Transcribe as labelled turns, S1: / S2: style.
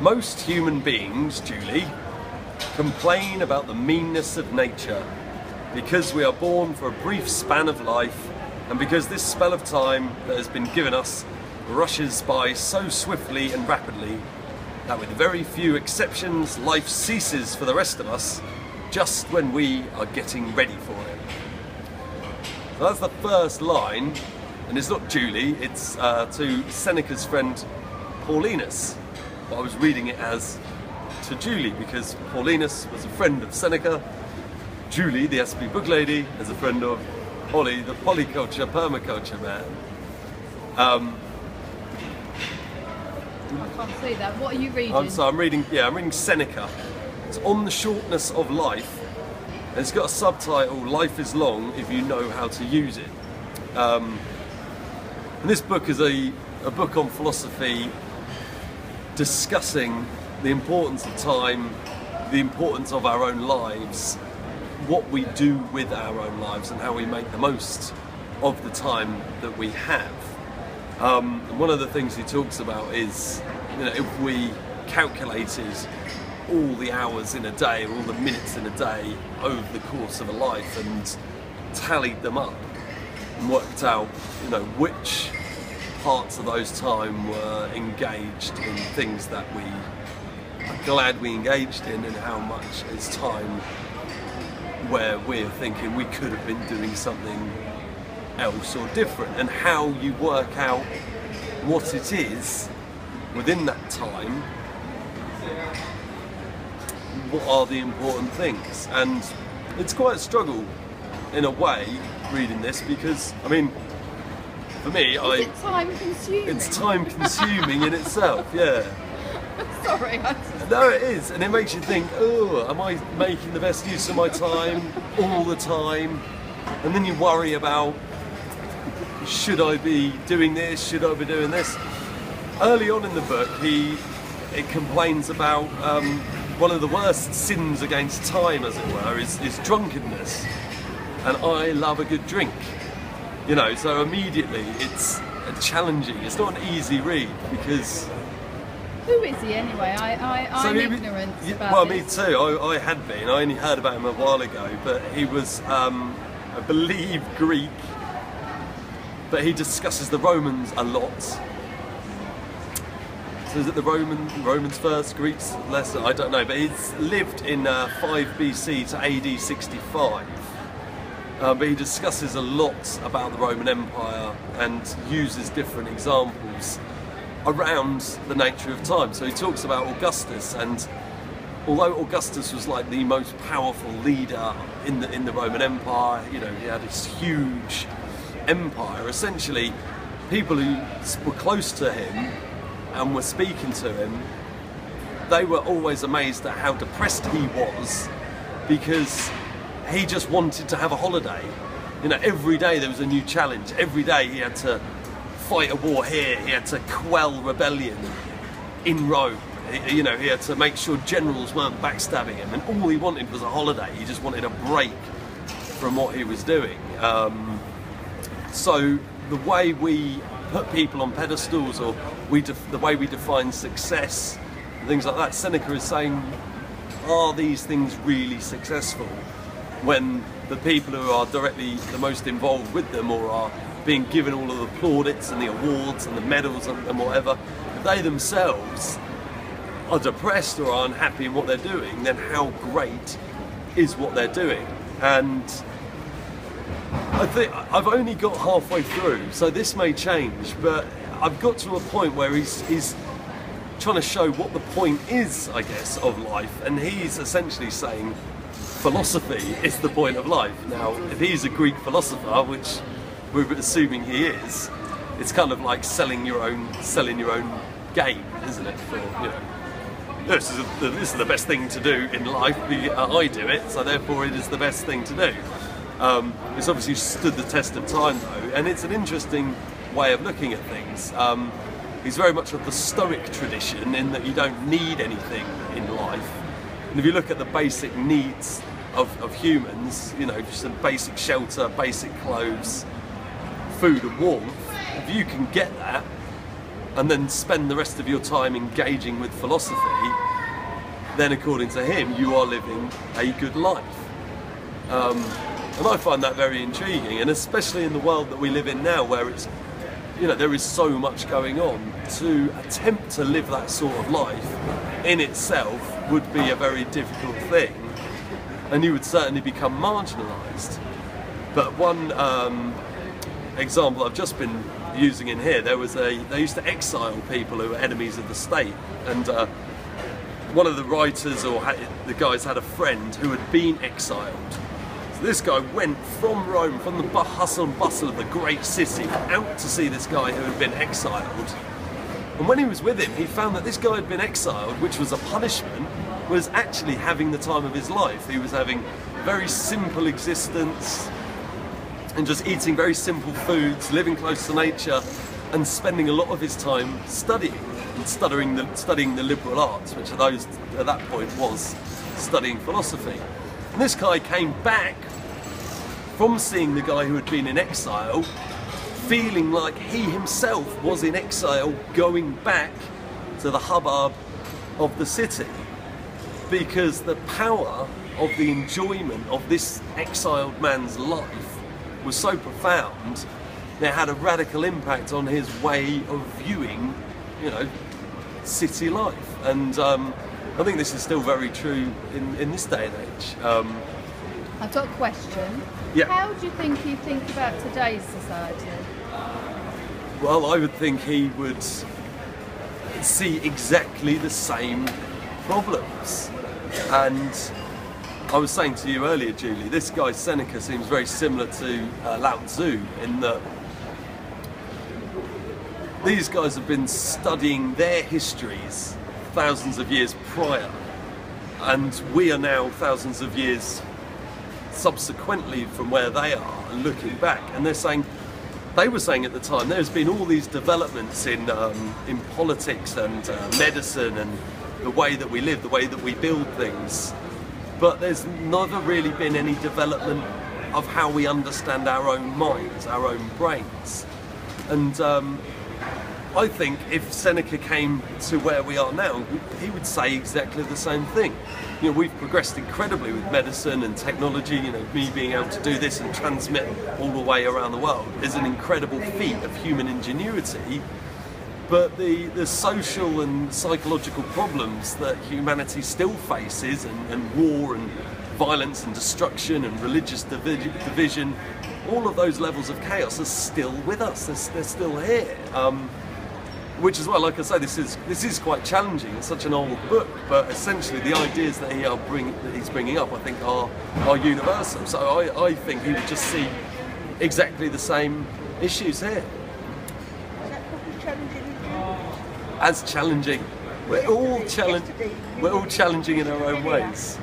S1: Most human beings, Julie, complain about the meanness of nature because we are born for a brief span of life, and because this spell of time that has been given us rushes by so swiftly and rapidly that with very few exceptions, life ceases for the rest of us just when we are getting ready for it. So that's the first line, and it's not Julie, it's to Seneca's friend Paulinus. But I was reading it as to Julie because Paulinus was a friend of Seneca. Julie, the SP book lady, is a friend of Oli, the Polyculture Permaculture man.
S2: I can't see that. What are you reading?
S1: I'm reading Seneca. It's on the shortness of life. And it's got a subtitle, Life is Long If You Know How to Use It. And this book is a book on philosophy discussing the importance of time, the importance of our own lives, what we do with our own lives and how we make the most of the time that we have. And one of the things he talks about is, if we calculated all the hours in a day, all the minutes in a day over the course of a life and tallied them up and worked out, which parts of those time were engaged in things that we are glad we engaged in, and how much is time where we're thinking we could have been doing something else or different, and how you work out what it is within that time, what are the important things. And it's quite a struggle in a way reading this, because for me
S2: it's time consuming.
S1: It's time consuming in itself, yeah.
S2: Sorry,
S1: No, it is, and it makes you think, oh, am I making the best use of my time all the time? And then you worry about, should I be doing this, should I be doing this? Early on in the book, it complains about one of the worst sins against time, as it were, is drunkenness. And I love a good drink, so immediately it's challenging. It's not an easy read, because...
S2: Who is he anyway? I'm ignorant about
S1: well,
S2: this.
S1: me too. I had been. I only heard about him a while ago, but he was, I believe, Greek. But he discusses the Romans a lot. So is it the Romans first, Greeks less? I don't know. But he's lived in 5 BC to AD 65. But he discusses a lot about the Roman Empire and uses different examples around the nature of time. So he talks about Augustus, and although Augustus was like the most powerful leader in the Roman Empire, he had this huge empire. Essentially, people who were close to him and were speaking to him, they were always amazed at how depressed he was, because he just wanted to have a holiday. Every day there was a new challenge. Every day he had to fight a war here, he had to quell rebellion in Rome, he had to make sure generals weren't backstabbing him, and all he wanted was a holiday. He just wanted a break from what he was doing. So the way we put people on pedestals, or the way we define success, and things like that, Seneca is saying, are these things really successful when the people who are directly the most involved with them, or are being given all of the plaudits and the awards and the medals and whatever, if they themselves are depressed or are unhappy in what they're doing, then how great is what they're doing? And I think I've only got halfway through, so this may change, but I've got to a point where he's trying to show what the point is, I guess, of life, and he's essentially saying philosophy is the point of life. Now, if he's a Greek philosopher, which we're assuming he is, it's kind of like selling your own game, isn't it? For this is the best thing to do in life. I do it, so therefore it is the best thing to do. It's obviously stood the test of time, though, and it's an interesting way of looking at things. He's very much of the Stoic tradition, in that you don't need anything in life. And if you look at the basic needs of humans, just a basic shelter, basic clothes, food and warmth, if you can get that, and then spend the rest of your time engaging with philosophy, then according to him, you are living a good life. And I find that very intriguing, and especially in the world that we live in now, where it's, you know, there is so much going on, to attempt to live that sort of life in itself would be a very difficult thing, and you would certainly become marginalised. But one example I've just been using in here, they used to exile people who were enemies of the state, and one of the writers or the guys had a friend who had been exiled. So this guy went from Rome, from the hustle and bustle of the great city, out to see this guy who had been exiled. And when he was with him, he found that this guy had been exiled, which was a punishment, was actually having the time of his life. He was having a very simple existence and just eating very simple foods, living close to nature, and spending a lot of his time studying the liberal arts, which at that point was studying philosophy. And this guy came back from seeing the guy who had been in exile, feeling like he himself was in exile, going back to the hubbub of the city, because the power of the enjoyment of this exiled man's life was so profound, it had a radical impact on his way of viewing, you know, city life. And I think this is still very true in this day and age.
S2: I've got a question.
S1: Yeah.
S2: How do you think he thinks about today's society?
S1: Well, I would think he would see exactly the same problems. And I was saying to you earlier, Julie, this guy Seneca seems very similar to Lao Tzu, in that these guys have been studying their histories thousands of years prior, and we are now thousands of years subsequently from where they are and looking back, and they were saying at the time there's been all these developments in politics and medicine and the way that we live, the way that we build things, but there's never really been any development of how we understand our own minds, our own brains. And I think if Seneca came to where we are now, he would say exactly the same thing. You know, we've progressed incredibly with medicine and technology. You know, me being able to do this and transmit all the way around the world is an incredible feat of human ingenuity. But the social and psychological problems that humanity still faces, and war and violence and destruction and religious division, all of those levels of chaos are still with us. They're still here. Which as well, like I say, this is quite challenging. It's such an old book, but essentially the ideas that he's bringing up, I think, are universal. So I think he would just see exactly the same issues here. As challenging. We're all challenging in our own ways.